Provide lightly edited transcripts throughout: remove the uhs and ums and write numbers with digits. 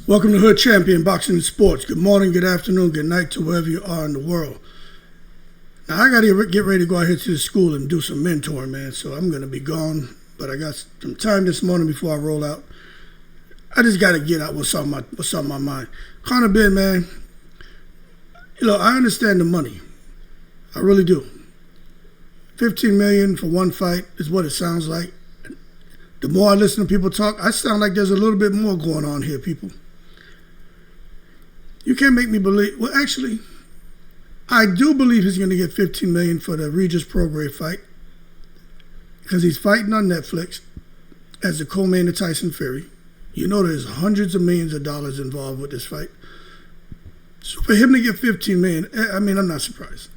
Welcome to Hood Champion Boxing and Sports. Good morning, good afternoon, good night to wherever you are in the world. Now, I got to get ready to go out here to the school and do some mentoring, man, so I'm going to be gone. But I got some time this morning before I roll out. I just got to get out what's on my mind. Conor Benn, man, I understand the money. I really do. $15 million for one fight is what it sounds like. The more I listen to people talk, I sound like there's a little bit more going on here, people. You can't make me believe. Well, actually, I do believe he's going to get $15 million for the Regis Prograis fight because he's fighting on Netflix as the co-main of Tyson Fury. You know there's hundreds of millions of dollars involved with this fight. So for him to get $15 million, I mean, I'm not surprised.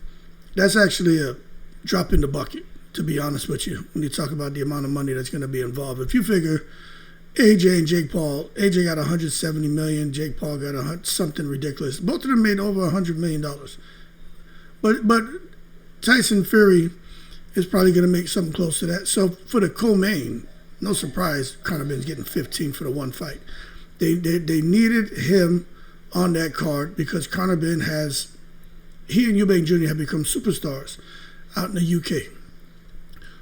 That's actually a drop in the bucket, to be honest with you, when you talk about the amount of money that's going to be involved. If you figure AJ and Jake Paul, AJ got $170 million, Jake Paul got something ridiculous. Both of them made over $100 million. But Tyson Fury is probably going to make something close to that. So for the co-main, no surprise, Conor Benn's getting 15 for the one fight. They needed him on that card because Conor Benn he and Eubank Jr. have become superstars out in the UK.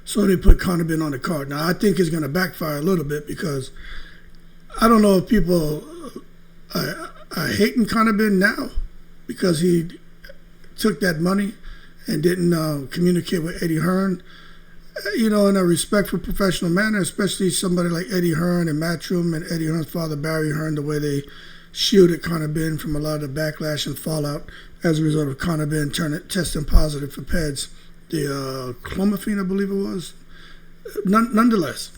So they put Conor Benn on the card. Now, I think it's going to backfire a little bit because I don't know if people are hating Conor Benn now because he took that money and didn't communicate with Eddie Hearn, in a respectful, professional manner, especially somebody like Eddie Hearn and Matchroom and Eddie Hearn's father, Barry Hearn, the way they shielded Conor Benn from a lot of the backlash and fallout as a result of Conor Benn testing positive for PEDs. The clomiphene, I believe it was. Nonetheless,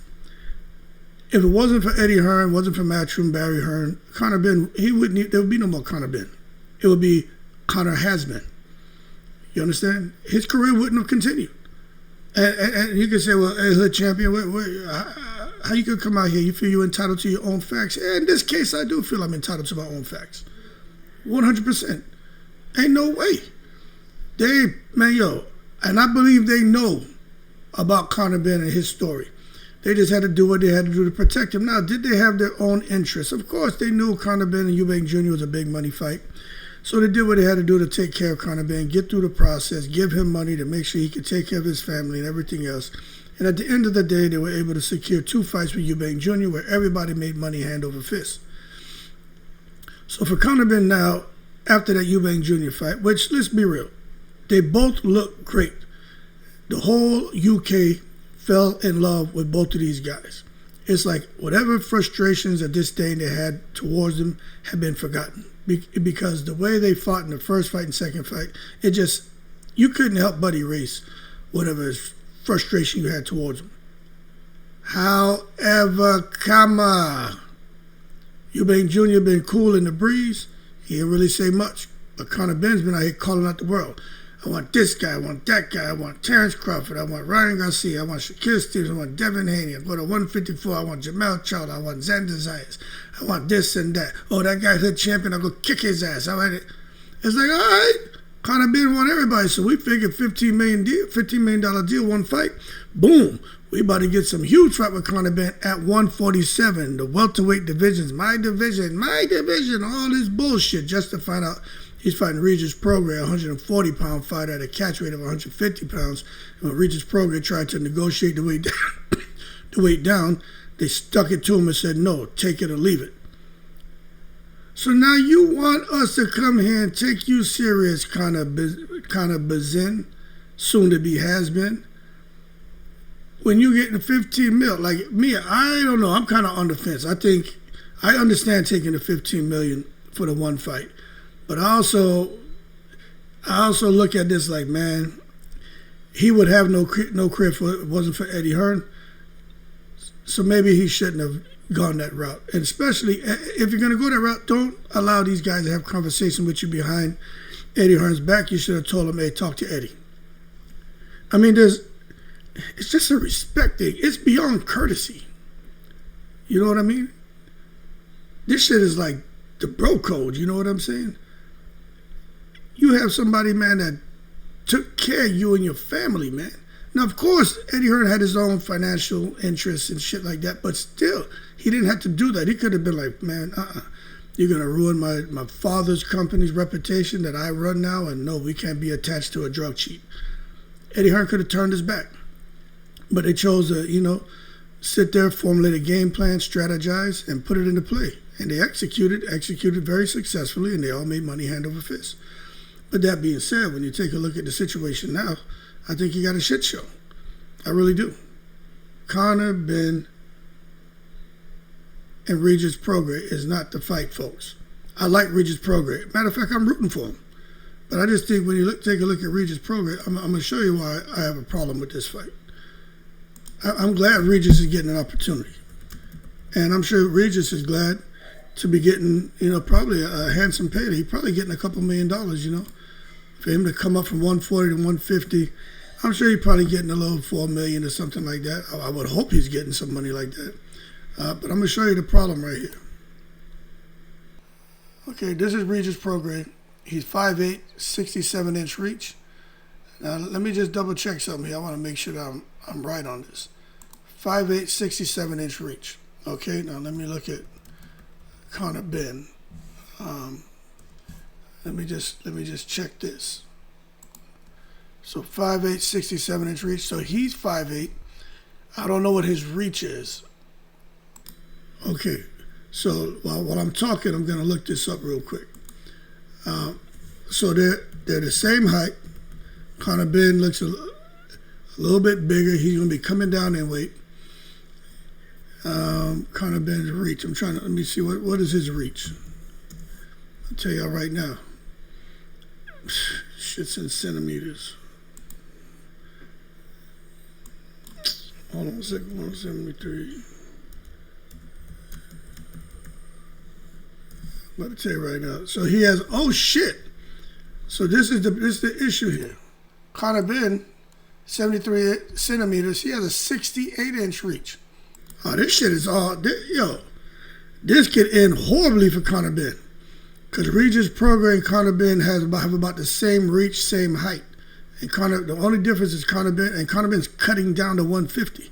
if it wasn't for Eddie Hearn, wasn't for Matchroom, Barry Hearn, Conor Benn, there would be no more Conor Benn. It would be Conor has been. You understand? His career wouldn't have continued. And you could say, well, hey, Hood Champion, how you could come out here? You feel you're entitled to your own facts? In this case, I do feel I'm entitled to my own facts. 100%. Ain't no way. And I believe they know about Conor Benn and his story. They just had to do what they had to do to protect him. Now, did they have their own interests? Of course, they knew Conor Benn and Eubank Jr. was a big money fight. So they did what they had to do to take care of Conor Benn, get through the process, give him money to make sure he could take care of his family and everything else. And at the end of the day, they were able to secure 2 fights with Eubank Jr. where everybody made money hand over fist. So for Conor Benn now, after that Eubank Jr. fight, which, let's be real, they both look great. The whole UK fell in love with both of these guys. It's like whatever frustrations or disdain they had towards them have been forgotten. Because the way they fought in the first fight and second fight, you couldn't help but erase whatever frustration you had towards them. However, Eubank Jr. been cool in the breeze. He didn't really say much. But Conor Benn's been out here calling out the world. I want this guy, I want that guy, I want Terrence Crawford, I want Ryan Garcia, I want Shaquille Stevens, I want Devin Haney, I go to 154, I want Jamel Charlo, I want Xander Zayas, I want this and that. Oh, that guy Hood Champion, I'll go kick his ass. All right. It's like, all right, Conor Benn want everybody, so we figured $15 million deal, one fight. Boom. We about to get some huge fight with Conor Benn at 147, the welterweight divisions, my division, all this bullshit just to find out he's fighting Regis Prograis, a 140-pound fighter at a catch weight of 150 pounds. And when Regis Prograis tried to negotiate the weight down, they stuck it to him and said, no, take it or leave it. So now you want us to come here and take you serious, Conor Benn, soon to be has been. When you getting 15 mil, like me, I don't know. I'm kind of on the fence. I understand taking the 15 million for the one fight. But I also look at this like, man, he would have no career if it wasn't for Eddie Hearn. So maybe he shouldn't have gone that route. And especially if you're going to go that route, don't allow these guys to have conversation with you behind Eddie Hearn's back. You should have told him, hey, talk to Eddie. I mean, it's just a respect thing. It's beyond courtesy. You know what I mean? This shit is like the bro code. You know what I'm saying? You have somebody, man, that took care of you and your family, man. Now, of course, Eddie Hearn had his own financial interests and shit like that, but still, he didn't have to do that. He could have been like, man, You're going to ruin my father's company's reputation that I run now, and no, we can't be attached to a drug cheat. Eddie Hearn could have turned his back. But they chose to, sit there, formulate a game plan, strategize, and put it into play. And they executed very successfully, and they all made money hand over fist. But that being said, when you take a look at the situation now, I think you got a shit show. I really do. Conor Benn and Regis Prograis is not the fight, folks. I like Regis Prograis. Matter of fact, I'm rooting for him. But I just think when you take a look at Regis Prograis, I'm going to show you why I have a problem with this fight. I'm glad Regis is getting an opportunity. And I'm sure Regis is glad to be getting, probably a handsome payday. He's probably getting a couple $1 million, For him to come up from 140 to 150, I'm sure he's probably getting a little $4 million or something like that. I would hope he's getting some money like that. But I'm going to show you the problem right here. Okay, this is Regis Prograis. He's 5'8", 67-inch reach. Now, let me just double check something here. I want to make sure that I'm right on this. 5'8", 67-inch reach. Okay, now let me look at Conor Benn. Let me just check this. So 5'8", 67-inch reach. So he's 5'8". I don't know what his reach is. Okay, so while I'm talking, I'm going to look this up real quick. So they're the same height. Conor Benn looks a little bit bigger. He's going to be coming down in weight. Conor Benn's reach. Let me see, what is his reach? I'll tell y'all right now. Shit's in centimeters. Hold on a second, 173. I'm about to tell you right now. So he has, oh shit. So this is the issue here. Conor Benn, 73 centimeters. He has a 68-inch reach. Oh, this shit is all, this could end horribly for Conor Benn. Because Regis Prograis and Conor Benn have about the same reach, same height. And the only difference is Conor Benn's cutting down to 150.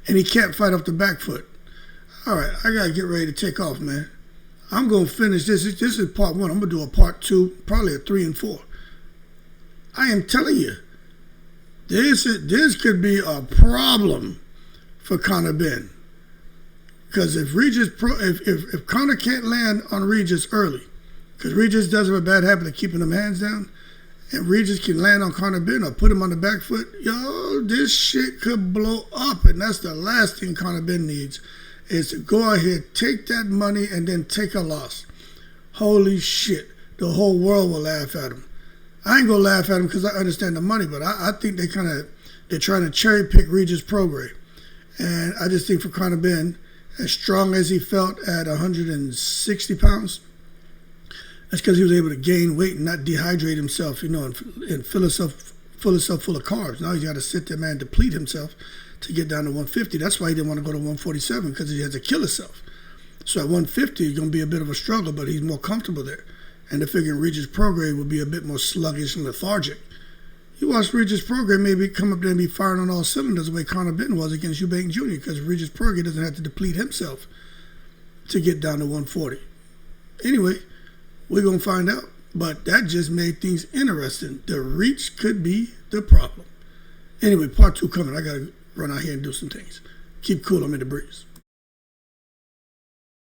And he can't fight off the back foot. All right, I got to get ready to take off, man. I'm going to finish this. This is part 1. I'm going to do a part 2, probably a 3 and 4. I am telling you, this could be a problem for Conor Benn. Because if Conor can't land on Regis early, because Regis does have a bad habit of keeping them hands down, and Regis can land on Conor Benn or put him on the back foot, this shit could blow up. And that's the last thing Conor Benn needs, is to go ahead, take that money, and then take a loss. Holy shit. The whole world will laugh at him. I ain't going to laugh at him because I understand the money, but I think they're trying to cherry pick Regis Prograis. And I just think for Conor Benn, as strong as he felt at 160 pounds, that's because he was able to gain weight and not dehydrate himself, and fill himself full of carbs. Now he's got to sit there, man, deplete himself to get down to 150. That's why he didn't want to go to 147, because he has to kill himself. So at 150, it's going to be a bit of a struggle, but he's more comfortable there. And they're figuring Regis Prograis will be a bit more sluggish and lethargic. You watch Regis Prograis maybe come up there and be firing on all cylinders the way Conor Benn was against Eubank Jr., because Regis Prograis doesn't have to deplete himself to get down to 140. Anyway, we're going to find out. But that just made things interesting. The reach could be the problem. Anyway, part 2 coming. I got to run out here and do some things. Keep cool. I'm in the breeze.